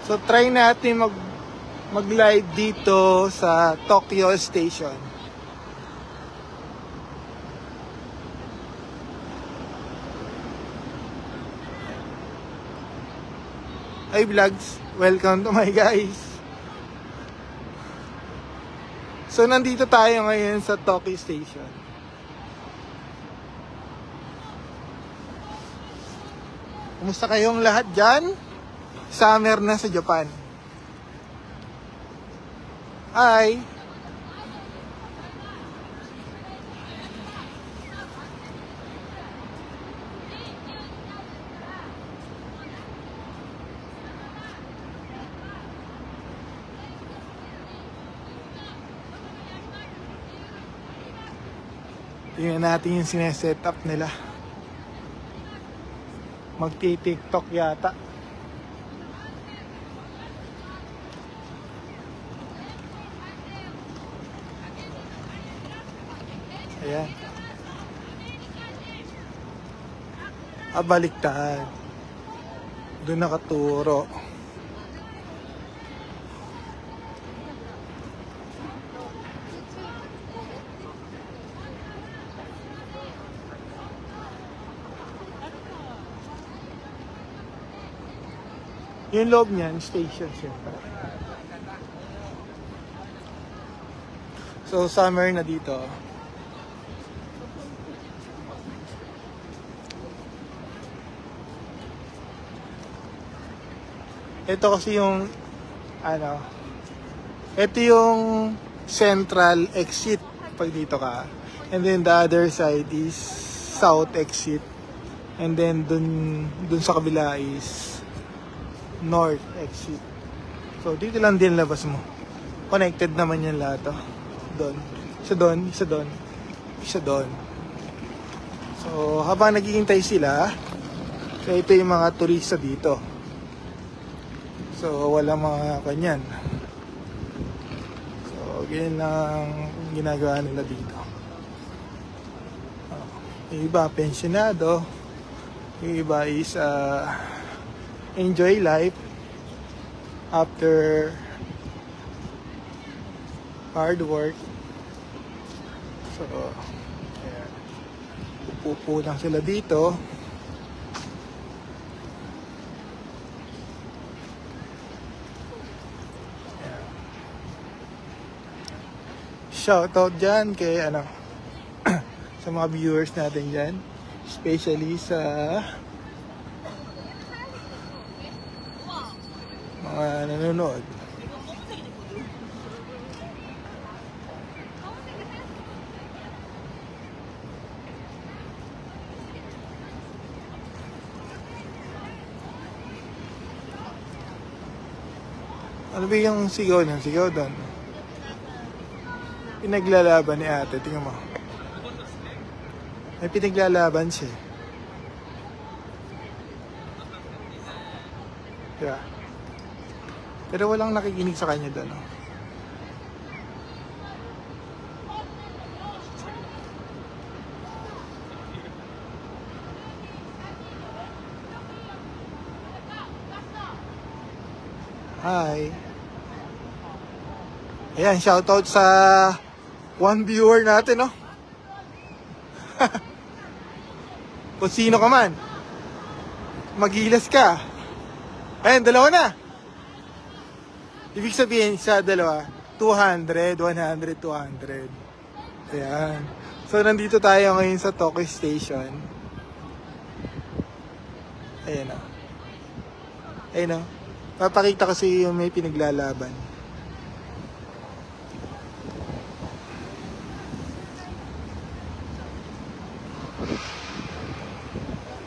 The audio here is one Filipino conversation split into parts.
So try natin mag-live dito sa Tokyo Station. Hi vlogs, welcome to my guys. So nandito tayo ngayon sa Tokyo Station. Kumusta kayong lahat dyan? Summer na sa Japan. Hi! Tingnan natin yung sineset up nila. Magti-TikTok yata. Ayan. Baliktad. Doon nakaturo. Yung loob niyan, station siyempre. So, summer na dito. Ito kasi yung, ito yung central exit pag dito ka. And then the other side is south exit. And then dun sa kabila is north exit. So dito lang din labas mo. Connected naman yan lahat to. Doon. Isa doon, isa doon, isa doon. So habang naghihintay sila, so ito yung mga turista dito. So walang mga kanyan. So ganyan lang ginagawa nila dito. Yung iba pensionado, yung iba is enjoy life after hard work. So, ayan. Upo lang sila dito. Ayan. Shoutout dyan kay sa mga viewers natin dyan, especially sa mga nanonood. Ano ba yung sigaw niyan? Sigaw doon. Pinaglalaban ni ate. Tingnan mo. May pinaglalaban siya. Yeah. Pero walang nakikinig sa kanya doon. No? Hi. Ayan, shoutout sa one viewer natin, no? Kung sino ka man, magilas ka. Ayan, dalawa na. Ibig sabihin sa dalawa, 200, 100, 200. Ayan. So, nandito tayo ngayon sa Tokyo Station. Ayan o. Ayan o. Papakita kasi yung may pinaglalaban.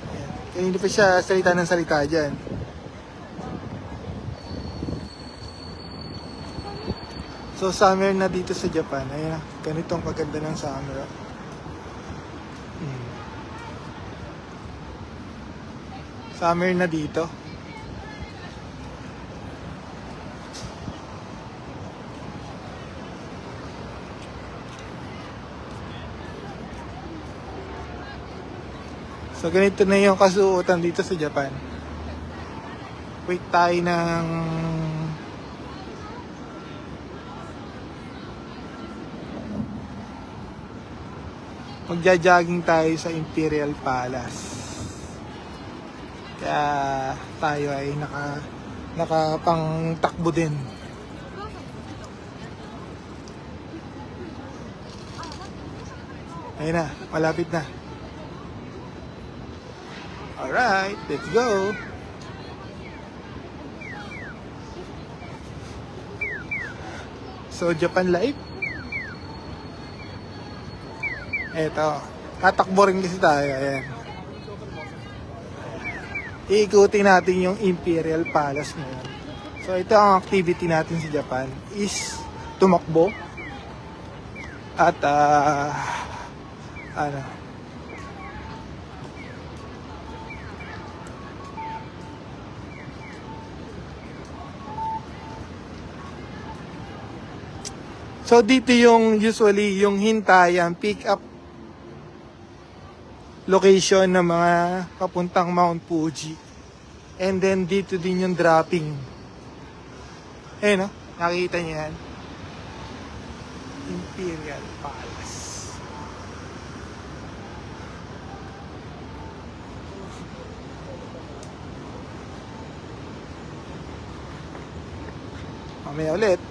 Ayan. Kanina pa siya salita ng salita dyan. So, summer na dito sa Japan. Ayan na, ganitong kaganda ng summer. Summer na dito. So, ganito na yung kasuotan dito sa Japan. Wait tayo ng magja-jogging tayo sa Imperial Palace. Kaya tayo ay nakapang takbo din. Ayun na, malapit na. Alright, let's go. So, Japan Life. Eto, tatakbo rin kasi tayo. Ayan. Iikutin natin yung Imperial Palace ngayon. So, ito ang activity natin sa Japan is tumakbo at so dito yung usually yung hintayan pick up location ng mga papuntang Mount Fuji. And then dito din yung dropping. Ayun, no? Nakikita niyo yan. Imperial Palace. Mamaya ulit.